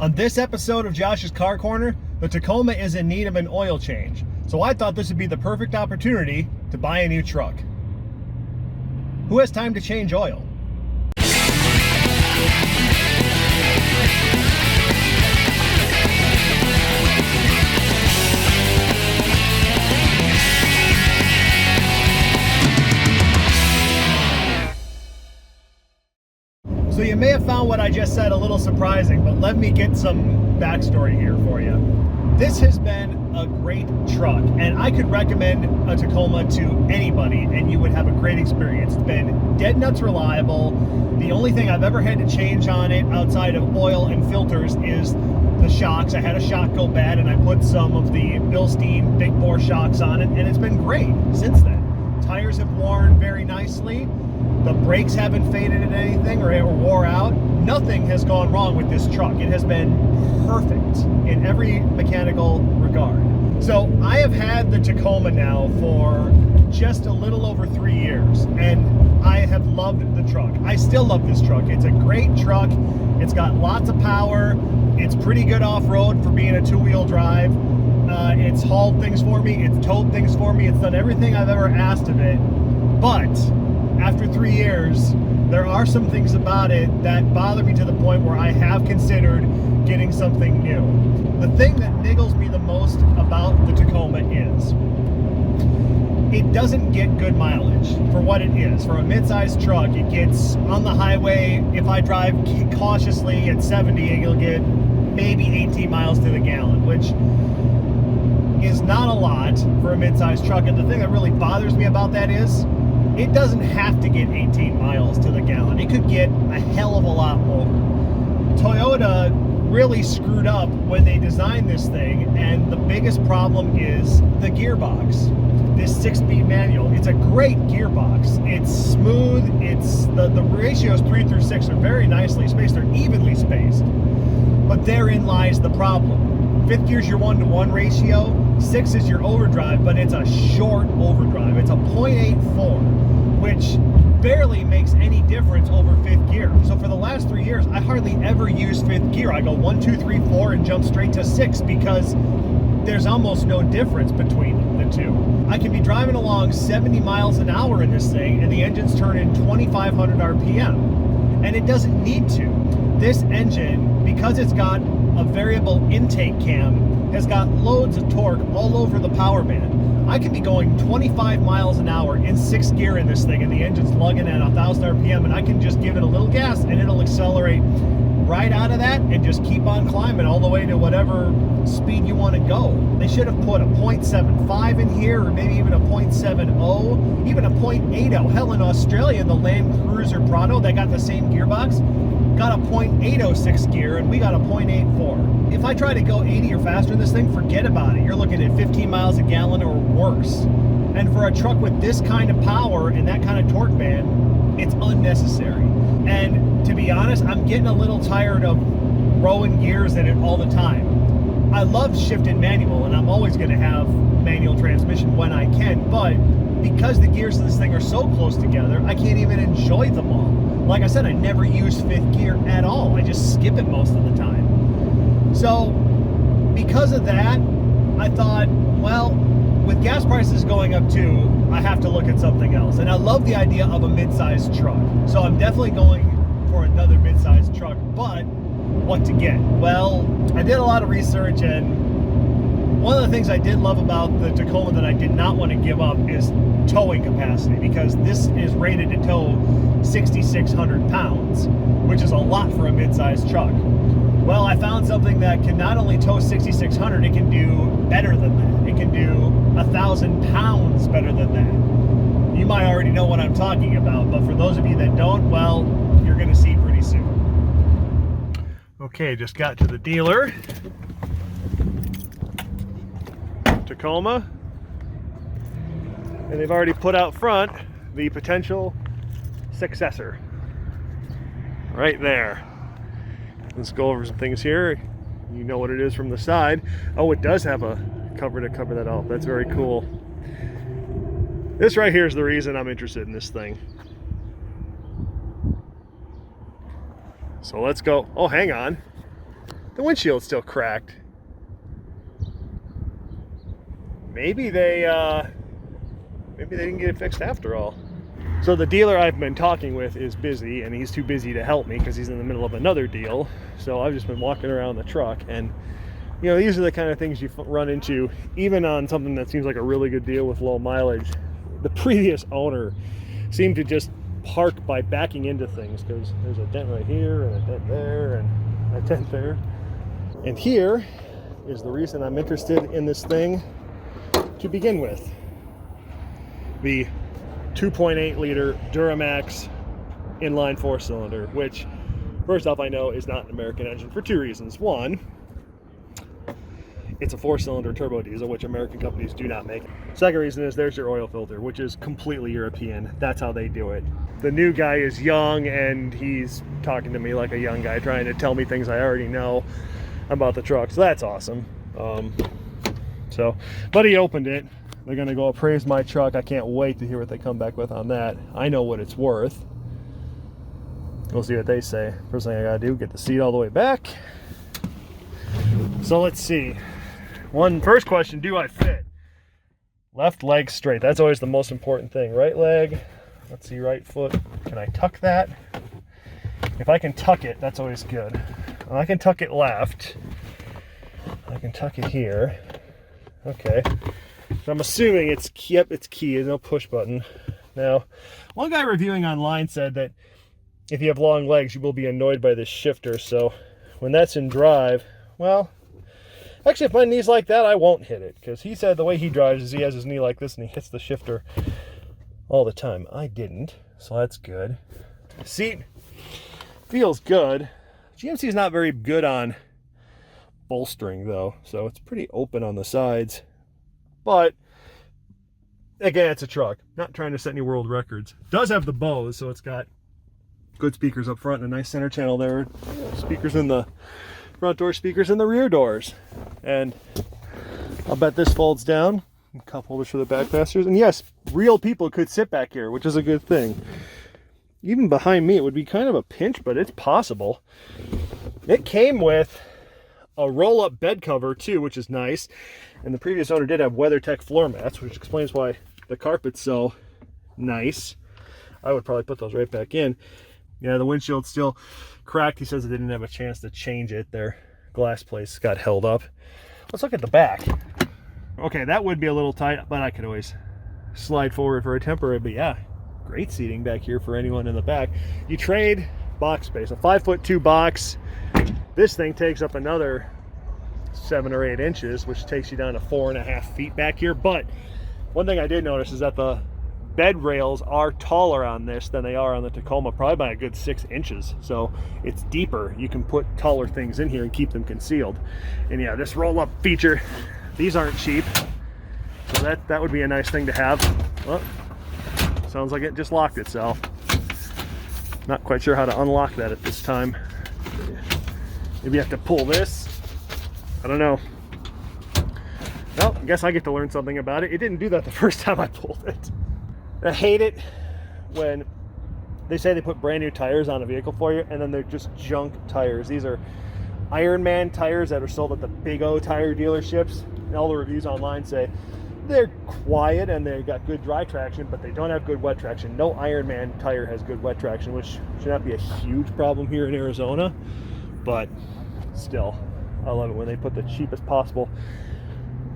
On this episode of Josh's Car Corner, the Tacoma is in need of an oil change. So I thought this would be the perfect opportunity to buy a new truck. Who has time to change oil? So you may have found what I just said a little surprising, but let me get some backstory here for you. This has been a great truck, and I could recommend a Tacoma to anybody, and you would have a great experience. It's been dead nuts reliable. The only thing I've ever had to change on it outside of oil and filters is the shocks. I had a shock go bad, and I put some of the Bilstein big bore shocks on it, and it's been great since then. Tires have worn very nicely. The brakes haven't faded at anything or wore out. Nothing has gone wrong with this truck. It has been perfect in every mechanical regard. So I have had the Tacoma now for just a little over 3 years, and I have loved the truck. I still love this truck. It's a great truck. It's got lots of power. It's pretty good off-road for being a two-wheel drive. It's hauled things for me. It's towed things for me. It's done everything I've ever asked of it. But after 3 years, there are some things about it that bother me to the point where I have considered getting something new. The thing that niggles me the most about the Tacoma is it doesn't get good mileage for what it is. For a mid-sized truck, it gets on the highway, if I drive cautiously at 70, it'll get maybe 18 miles to the gallon, which is not a lot for a mid-sized truck. And the thing that really bothers me about that is it doesn't have to get 18 miles to the gallon. It could get a hell of a lot more. Toyota really screwed up when they designed this thing, and the biggest problem is the gearbox. This 6-speed manual, it's a great gearbox. It's smooth, the ratios 3 through 6 are very nicely spaced, they're evenly spaced. But therein lies the problem. 5th gear's your 1-to-1 ratio, 6 is your overdrive, but it's a short overdrive. It's a 0.84, which barely makes any difference over 5th gear. So for the last 3 years, I hardly ever use 5th gear. I go 1, 2, 3, 4 and jump straight to 6 because there's almost no difference between the two. I can be driving along 70 miles an hour in this thing and the engine's turning 2,500 RPM. And it doesn't need to. This engine, because it's got a variable intake cam, has got loads of torque all over the power band. I can be going 25 miles an hour in 6th gear in this thing, and the engine's lugging at 1,000 RPM, and I can just give it a little gas and it'll accelerate right out of that and just keep on climbing all the way to whatever speed you want to go. They should have put a 0.75 in here, or maybe even a 0.70, even a 0.80. Hell, in Australia, the Land Cruiser Prado, they got the same gearbox, got a 0.806 gear, and we got a 0.84. If I try to go 80 or faster in this thing, forget about it. You're looking at 15 miles a gallon or worse. And for a truck with this kind of power and that kind of torque band, it's unnecessary. And to be honest, I'm getting a little tired of rowing gears in it all the time. I love shifted manual, and I'm always going to have manual transmission when I can, but because the gears of this thing are so close together, I can't even enjoy them all. Like I said, I never use 5th gear at all. I just skip it most of the time. So because of that, I thought, well, with gas prices going up too, I have to look at something else. And I love the idea of a mid-sized truck. So I'm definitely going for another mid-sized truck, but what to get? Well, I did a lot of research, and one of the things I did love about the Tacoma that I did not want to give up is towing capacity, because this is rated to tow 6,600 pounds, which is a lot for a mid-sized truck. Well, I found something that can not only tow 6,600, it can do better than that. It can do 1,000 pounds better than that. You might already know what I'm talking about, but for those of you that don't, well, you're going to see pretty soon. Okay, just got to the dealer. Tacoma. And they've already put out front the potential successor. Right there. Let's go over some things here. You know what it is from the side. Oh, it does have a cover to cover that up. That's very cool. This right here is the reason I'm interested in this thing. So let's go. Oh, hang on. The windshield's still cracked. Maybe they didn't get it fixed after all. So the dealer I've been talking with is busy, and he's too busy to help me because he's in the middle of another deal. So I've just been walking around the truck, and you know, these are the kind of things you run into even on something that seems like a really good deal with low mileage. The previous owner seemed to just park by backing into things, because there's a dent right here and a dent there and a dent there. And here is the reason I'm interested in this thing to begin with. The 2.8 liter Duramax inline 4-cylinder, which first off I know is not an American engine for two reasons. One, it's a 4-cylinder turbo diesel, which American companies do not make. Second reason is there's your oil filter, which is completely European. That's how they do it. The new guy is young, and he's talking to me like a young guy, trying to tell me things I already know about the truck. So that's awesome. But he opened it. They're gonna go appraise my truck. I can't wait to hear what they come back with on that. I know what it's worth. We'll see what they say. First thing I gotta do, get the seat all the way back. So let's see. First question, do I fit? Left leg straight. That's always the most important thing. Right leg, let's see, right foot. Can I tuck that? If I can tuck it, that's always good. Well, I can tuck it left. I can tuck it here. Okay. So I'm assuming it's key. Yep, it's key. There's no push button. Now, one guy reviewing online said that if you have long legs, you will be annoyed by this shifter. So when that's in drive, well, actually, if my knee's like that, I won't hit it, because he said the way he drives is he has his knee like this and he hits the shifter all the time. I didn't, so that's good. Seat feels good. GMC is not very good on bolstering though, so it's pretty open on the sides. But again, it's a truck. Not trying to set any world records. Does have the Bose, so it's got good speakers up front and a nice center channel there. Speakers in the front door, speakers in the rear doors. And I'll bet this folds down. Cup holders for the back passengers. And yes, real people could sit back here, which is a good thing. Even behind me, it would be kind of a pinch, but it's possible. It came with a roll-up bed cover too, which is nice. And the previous owner did have WeatherTech floor mats, which explains why the carpet's so nice. I would probably put those right back in. Yeah, the windshield's still cracked. He says they didn't have a chance to change it. Their glass place got held up. Let's look at the back. Okay, that would be a little tight, but I could always slide forward for a temporary. But yeah, great seating back here for anyone in the back. You trade box space. A 5'2" box. This thing takes up another 7 or 8 inches, which takes you down to 4.5 feet back here. But one thing I did notice is that the bed rails are taller on this than they are on the Tacoma, probably by a good 6 inches. So it's deeper. You can put taller things in here and keep them concealed. And yeah, this roll-up feature, these aren't cheap. So that would be a nice thing to have. Well, sounds like it just locked itself. Not quite sure how to unlock that at this time. Maybe you have to pull this. I don't know. Well, I guess I get to learn something about it. It didn't do that the first time I pulled it. I hate it when they say they put brand new tires on a vehicle for you, and then they're just junk tires. These are Ironman tires that are sold at the Big O tire dealerships. And all the reviews online say they're quiet and they've got good dry traction, but they don't have good wet traction. No Ironman tire has good wet traction, which should not be a huge problem here in Arizona. But still, I love it when they put the cheapest possible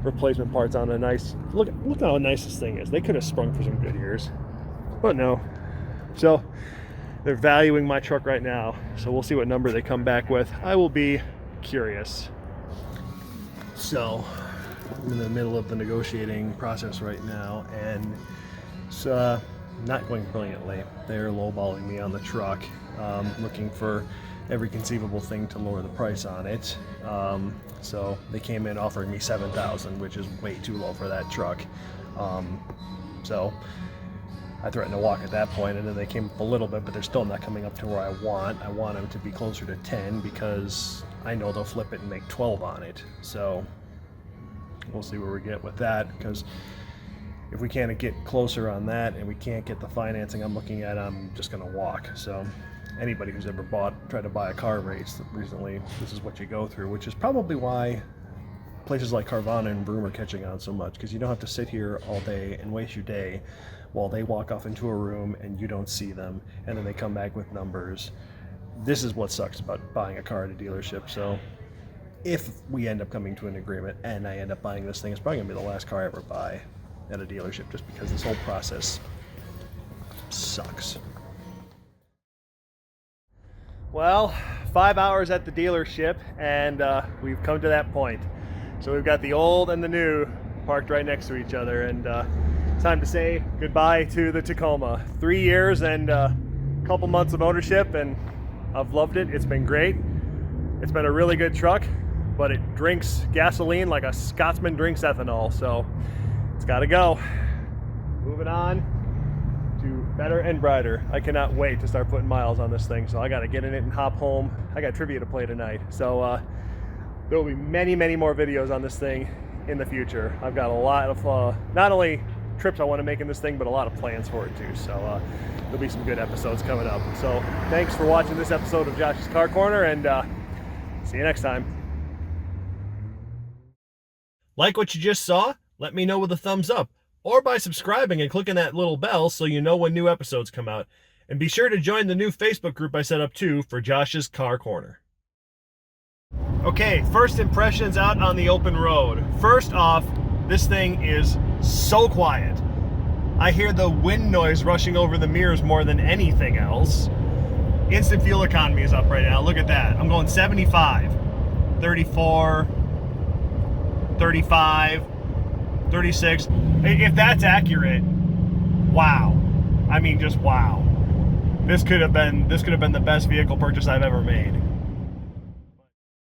replacement parts on a nice, look how nice this thing is. They could have sprung for some good years, but no. So they're valuing my truck right now, so we'll see what number they come back with. I will be curious. So I'm in the middle of the negotiating process right now, and it's not going brilliantly. They're lowballing me on the truck, looking for every conceivable thing to lower the price on it. So they came in offering me $7,000, which is way too low for that truck. So I threatened to walk at that point, and then they came up a little bit, but they're still not coming up to where I want. I want them to be closer to 10 because I know they'll flip it and make 12 on it. So we'll see where we get with that, because if we can't get closer on that and we can't get the financing I'm looking at, I'm just gonna walk. So anybody who's ever tried to buy a car race recently, this is what you go through, which is probably why places like Carvana and Broome are catching on so much, because you don't have to sit here all day and waste your day while they walk off into a room and you don't see them, and then they come back with numbers. This is what sucks about buying a car at a dealership. So if we end up coming to an agreement and I end up buying this thing, it's probably gonna be the last car I ever buy at a dealership, just because this whole process sucks. Well, 5 hours at the dealership, and we've come to that point. So we've got the old and the new parked right next to each other, and it's time to say goodbye to the Tacoma. 3 years and a couple months of ownership, and I've loved it. It's been great. It's been a really good truck, but it drinks gasoline like a Scotsman drinks ethanol, so it's got to go. Moving on to better and brighter. I cannot wait to start putting miles on this thing, so I got to get in it and hop home. I got trivia to play tonight, so there will be many, many more videos on this thing in the future. I've got a lot of not only trips I want to make in this thing, but a lot of plans for it too. So there'll be some good episodes coming up. So thanks for watching this episode of Josh's Car Corner, and see you next time. Like what you just saw? Let me know with a thumbs up, or by subscribing and clicking that little bell so you know when new episodes come out. And be sure to join the new Facebook group I set up too for Josh's Car Corner. Okay, first impressions out on the open road. First off, this thing is so quiet. I hear the wind noise rushing over the mirrors more than anything else. Instant fuel economy is up right now. Look at that. I'm going 75, 34, 35, 36. If that's accurate, wow. I mean, just wow. This could have been the best vehicle purchase I've ever made.